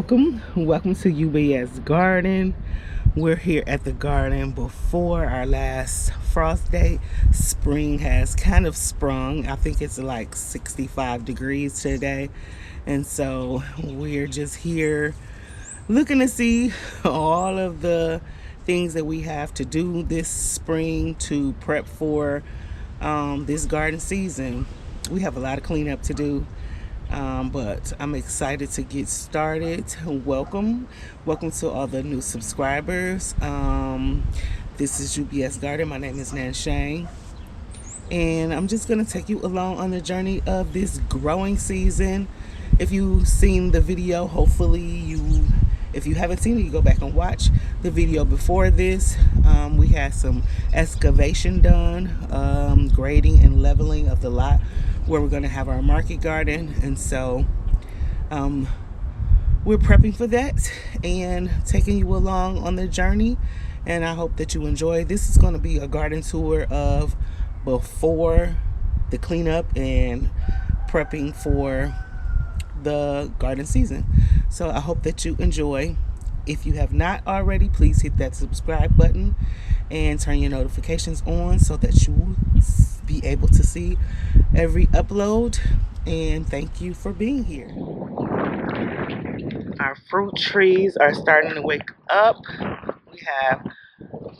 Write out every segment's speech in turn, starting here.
Welcome to UBS Garden. We're here at the garden before our last frost day. Spring has kind of sprung. I think it's like 65 degrees today. And so we're just here looking to see all of the things that we have to do this spring to prep for this garden season. We have a lot of cleanup to do, but I'm excited to get started. Welcome to all the new subscribers. This is UBS Garden. My name is Nan Shane, and I'm just gonna take you along on the journey of this growing season. If you've seen the video, hopefully you. If you haven't seen it, you go back and watch the video before this. We had some excavation done, grading and leveling of the lot where we're going to have our market garden, and so we're prepping for that and taking you along on the journey, and I hope that you enjoy. This is going to be a garden tour of before the cleanup and prepping for the garden season. So I hope that you enjoy. If you have not already, please hit that subscribe button and turn your notifications on so that you will be able to see every upload. And thank you for being here. Our fruit trees are starting to wake up. We have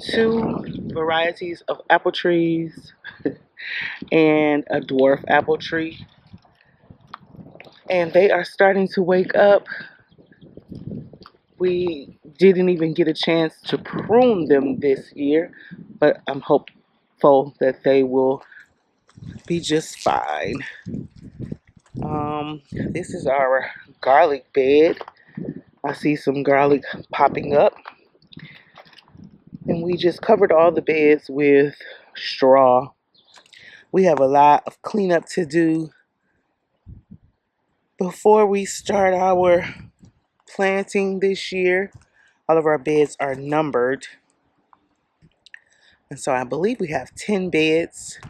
two varieties of apple trees and a dwarf apple tree, and they are starting to wake up. We didn't even get a chance to prune them this year, but I'm hopeful that they will be just fine. This is our garlic bed. I see some garlic popping up, and we just covered all the beds with straw. We have a lot of cleanup to do before we start our planting this year. All of our beds are numbered, and so I believe we have 10 beds,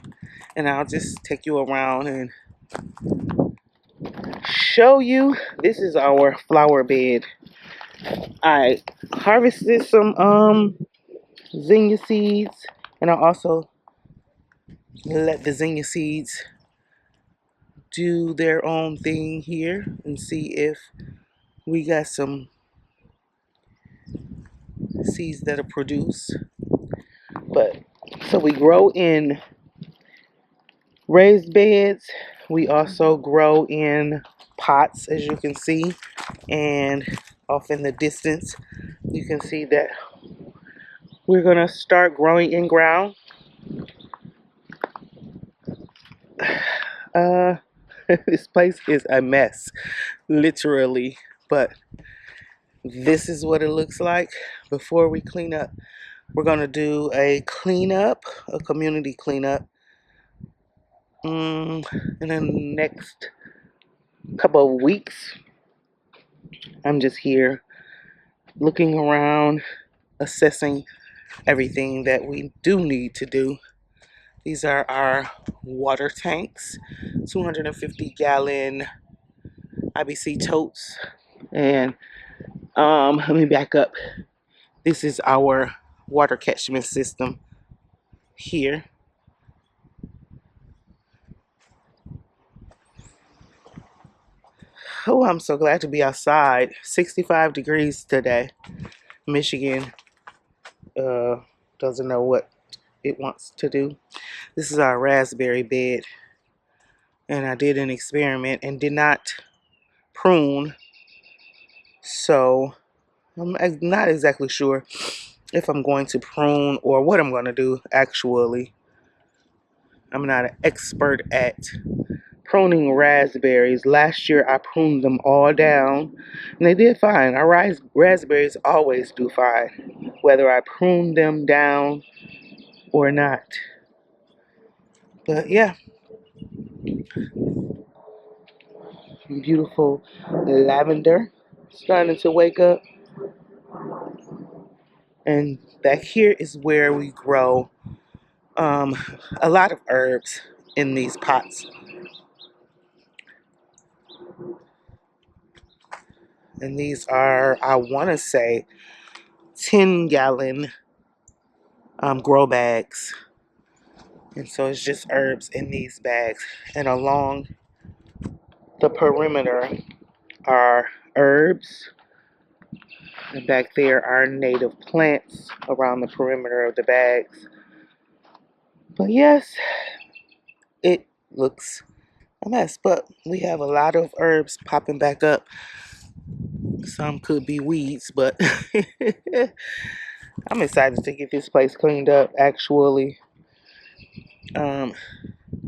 and I'll just take you around and show you. This is our flower bed. I harvested some zinnia seeds, and I also let the zinnia seeds do their own thing here and see if we got some seeds that'll produce. But so we grow in raised beds. We also grow in pots, as you can see, and off in the distance you can see that we're gonna start growing in ground. This place is a mess, literally, but this is what it looks like before we clean up. We're gonna do a cleanup, a community cleanup, in the next couple of weeks. I'm just here looking around, assessing everything that we do need to do. These are our water tanks, 250-gallon IBC totes. And let me back up. This is our water catchment system here. Oh, I'm so glad to be outside. 65 degrees today. Michigan doesn't know what it wants to do. This is our raspberry bed, and I did an experiment and did not prune, so I'm not exactly sure if I'm going to prune or what I'm going to do. Actually, I'm not an expert at pruning raspberries. Last year I pruned them all down and they did fine. Our raspberries always do fine, whether I prune them down or not. But yeah, beautiful lavender starting to wake up. And back here is where we grow a lot of herbs in these pots. And these are, I want to say, 10-gallon grow bags. And so it's just herbs in these bags. And along the perimeter are herbs. And back there are native plants around the perimeter of the bags. But yes, it looks a mess. But we have a lot of herbs popping back up. Some could be weeds, but I'm excited to get this place cleaned up. Actually, um,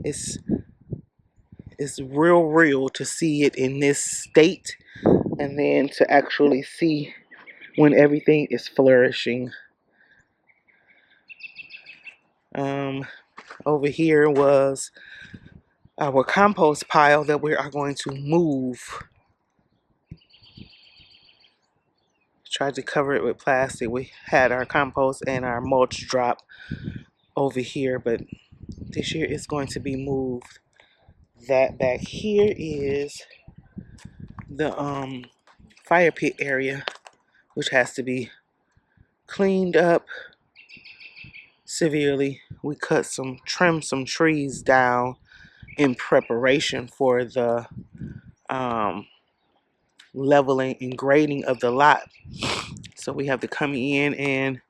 it's real to see it in this state, and then to actually see when everything is flourishing. Over here was our compost pile that we are going to move. Tried to cover it with plastic. We had our compost and our mulch drop over here, but this year it's going to be moved. That back here is the fire pit area, which has to be cleaned up severely. We trimmed some trees down in preparation for the leveling and grading of the lot. So we have to come in and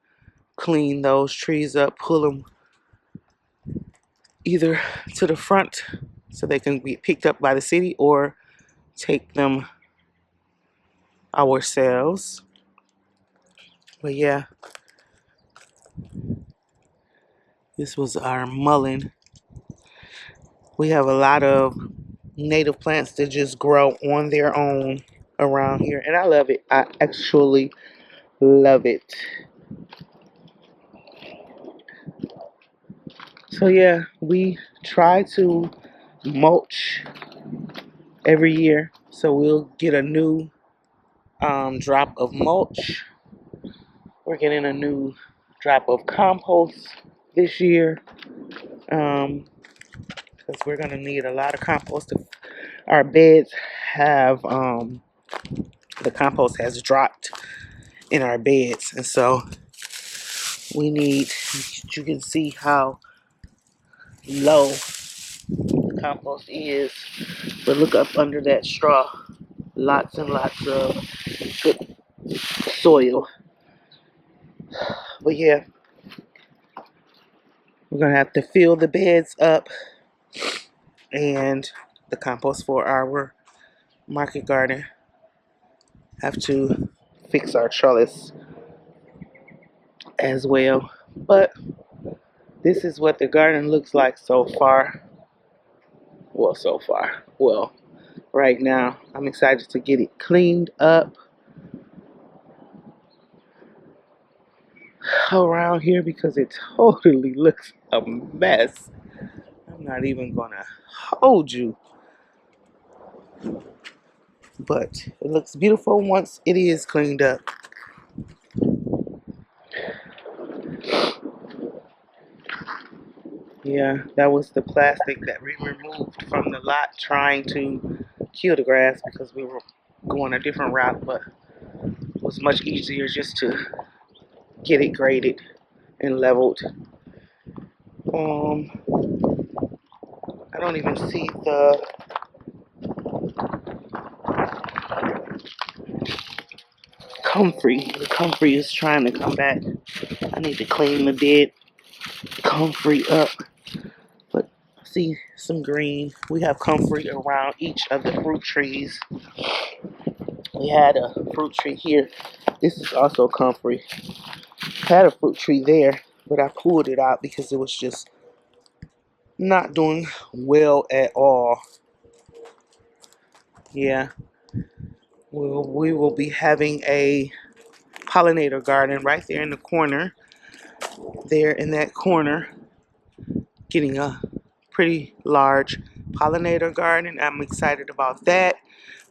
clean those trees up, pull them either to the front so they can be picked up by the city, or take them ourselves. But yeah, this was our mullein. We have a lot of native plants that just grow on their own around here, and I love it. I actually love it. So yeah, we try to mulch every year, so we'll get a new drop of mulch. We're getting a new drop of compost this year, because we're gonna need a lot of compost. Our beds have the compost has dropped in our beds, and so we need. You can see how low the compost is, but look up under that straw. Lots and lots of good soil. But yeah, we're gonna have to fill the beds up and the compost for our market garden. Have to fix our trellis as well. But this is what the garden looks like so far. Well, right now, I'm excited to get it cleaned up around here because it totally looks a mess. I'm not even gonna hold you, but it looks beautiful once it is cleaned up. Yeah, that was the plastic that we removed from the lot trying to kill the grass because we were going a different route, but it was much easier just to get it graded and leveled. I don't even see the comfrey. The comfrey is trying to come back. I need to clean the dead comfrey up. But I see some green. We have comfrey around each of the fruit trees. We had a fruit tree here. This is also comfrey. Had a fruit tree there, but I pulled it out because it was just not doing well at all. Yeah, we will be having a pollinator garden right there in the corner. There in that corner, getting a pretty large pollinator garden. I'm excited about that.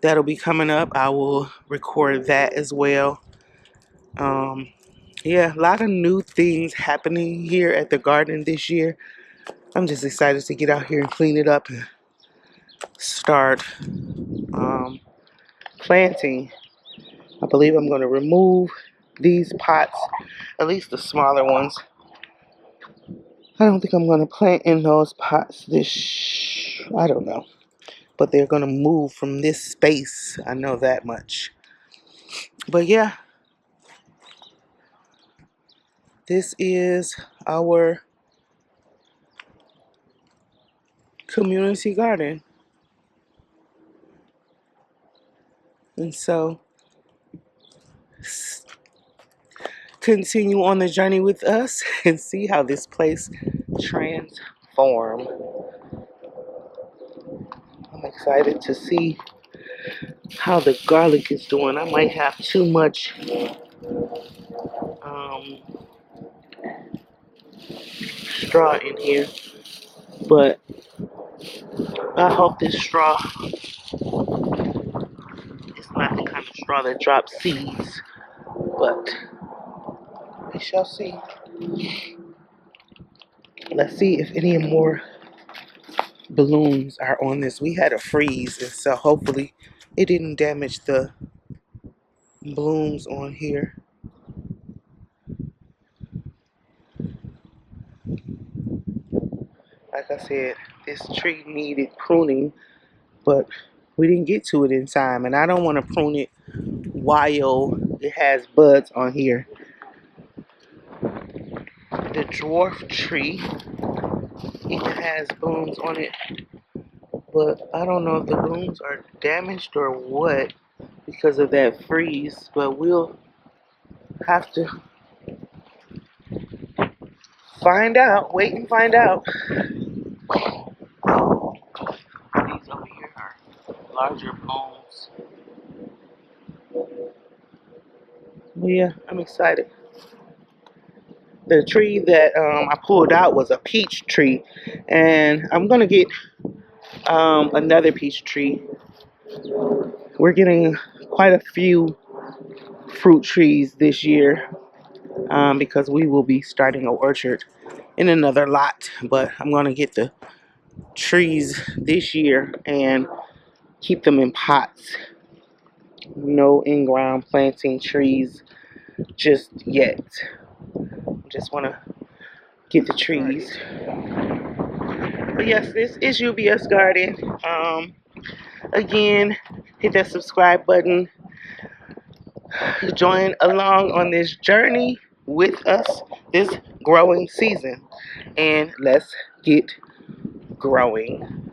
That'll be coming up. I will record that as well. Yeah, a lot of new things happening here at the garden this year. I'm just excited to get out here and clean it up and start planting I believe I'm going to remove these pots, at least the smaller ones. I don't think I'm going to plant in those pots I don't know. But they're going to move from this space. I know that much. But yeah, this is our community garden. And so continue on the journey with us and see how this place transforms. I'm excited to see how the garlic is doing. I might have too much um, straw in here, but I hope this straw is not the kind of straw that drops seeds, but we shall see. Let's see if any more balloons are on this. We had a freeze, and so hopefully it didn't damage the blooms on here. Like I said, this tree needed pruning, but we didn't get to it in time, and I don't want to prune it while it has buds on here. The dwarf tree, it has blooms on it, but I don't know if the blooms are damaged or what because of that freeze, but we'll have to find out, wait and find out. These over here are larger blooms. But yeah, I'm excited. The tree that I pulled out was a peach tree, and I'm gonna get another peach tree. We're getting quite a few fruit trees this year because we will be starting an orchard in another lot, but I'm gonna get the trees this year and keep them in pots. No in-ground planting trees just yet. Just want to get the trees. But yes, this is UBS Garden. Again, hit that subscribe button. Join along on this journey with us this growing season. And let's get growing.